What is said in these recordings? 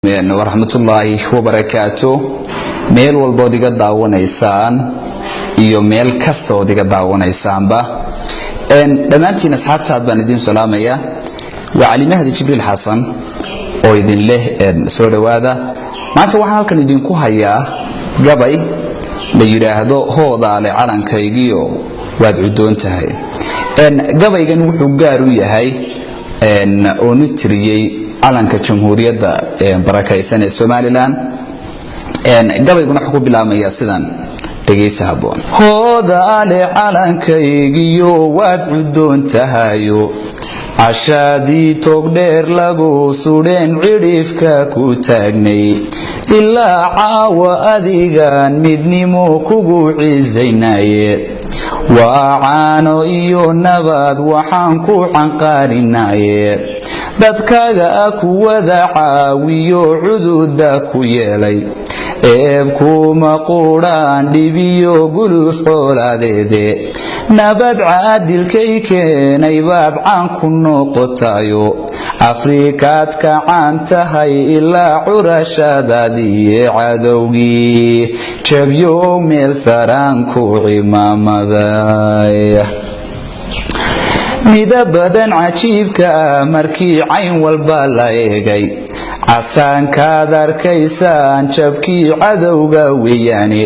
warahmatullaahi wabarakaatuh meel walba diga daawanaysaan iyo meel kasta oo diga daawanaysaanba dhamaantiin asxaabtaad baan idin salaamaya wa Calimahdi Jibriil Xassan oo idin leh soo dhawaada maanta waxaan halkan idin ku hayaa Gabay la yiraahdo hoodaale calankaygiyo waad u doontahay gabaygan wuxuu gaar u yahay oo nitriyay calanka jamhuuriyadda barakaysan ee Soomaaliland gabayguna wuxuu ku bilaabmayaa sidan dhageysa haboon hoodaale calankaygiyo waad u doontahayo ashadii tog dheer lagu sudeen cidhifka ku taagnay ilaa caawa adigan midnimo kugu ciisaynaye waa caano iyo nabad waxaan ku canqaarinaye dadkaaga ku wada caawiyo cududa ku yeelay eebkuma quraan dhibiyo guluf xooladeede nabad caadilkay keenay baad caan ku noqotayo afrikaad ka caan tahay ilaa curashadaadii cadowgii jabyo meel saraan ku cimaamaday midabadan cajiibka markii cayn walba la eegay casaankaad arkaysaan jabkii cadowga weeyaane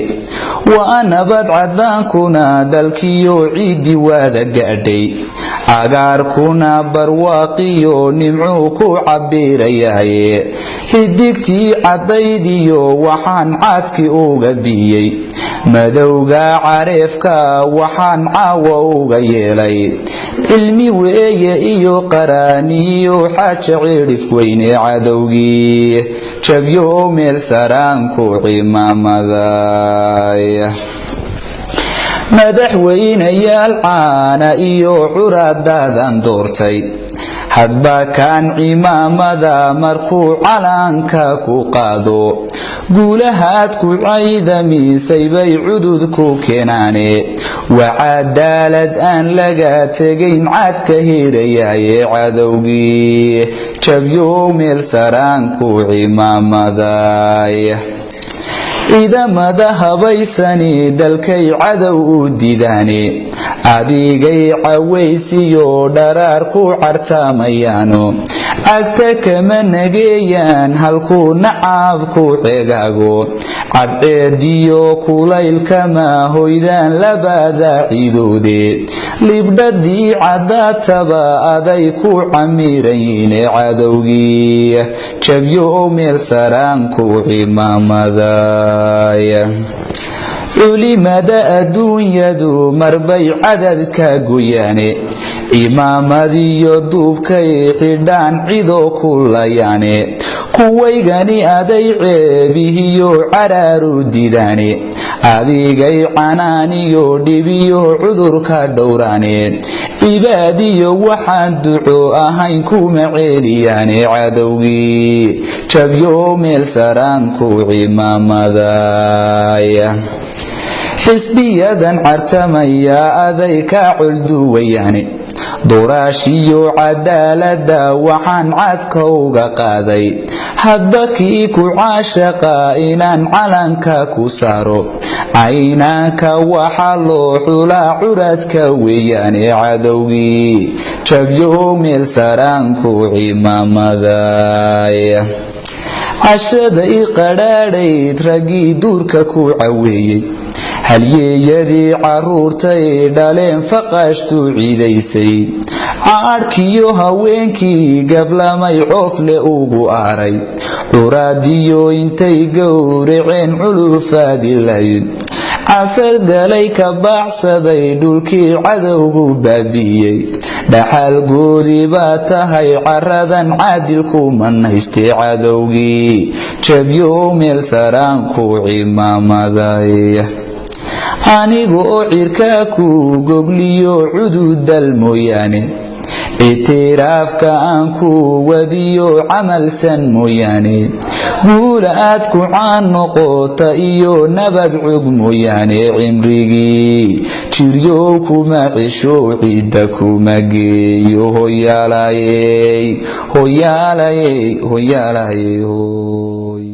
waa nabad cadaankuna dalkiyo ciidi waada gaadhay cagaarkuna barwaaqiyo nimcuu ku cabirayaye xidigtii cadaydiyo waxaan caadkii uga biyey madowga careefka waxaan caawa uga yeelay cilmi weeye iyo qaraaniyo xaaja cidhif weyne cadowgii jabyo meel saraan ku cimaamaday madaxweynayaal caana iyo curadaadan doortay hadba kaan cimaamada markuu calanka ku qaado guulahaad ku ciidamisay bay cudud ku keenaane waa cadaalad aan laga tegayn caadka hirayaye cadowgii jabyo meel saraan ku cimaamaday ciidamada habaysani dalkay cadow u didaane adigay cawaysiyo dharaar ku cartamayaano agta kama nageeyaan halkuu nacaab ku xegaago cadceediyo kulaylkama hoydaan labada ciidoode libdhadii cadaataba aday ku camiirayiine cadowgii jabyo meel saraan ku cimaamaday culimada adduunyadu marbay cadadka goyaane imaamadiyo duubkay xidhaan cido kulayaane kuwaygani aday ceebihiyo caraaru didaane adigay canaaniyo dhibiyo cudurka dhowraane cibaadiyo waxaan duco ahayn kuma ceeliyaane cadowgii jabyo meel saraan ku cimaamaday xisbiyadan cartamaya aday ka culduwayaane duraashiyo cadaalada waxaan cadka uga qaaday hadba kii ku caashaqa inaan calanka ku saaro caynaanka waxa loo xulaa curadka weeyaane cadowgii jabyo meel saraan ku cimaamaday cashaday qadhaadhayd raggii duurka ku caweeyey halyeeyadii caruurtay dhaleen faqashtu ciidaysay caadhkiyo haweenkii gablamay coofle ugu aaray curaadiyo intay gowraceen culufaadilayd casar galay ka baacsaday dhulkii cadowgu baabi'iyey dhaxalgoodii baa tahay caradan caadilku manaystay cadowgii jabyo meel saraan ku cimaamaday aniga oo cirka ku gogliyo cududal mooyaane اعترافك أنكو وديو عمل سن موياني قولاتكو عن نقوط إيو نبد عقمو يعني عمريقي تريوكو معشو عيدكو مقيو هيالاي هيالاي هيالاي هيالاي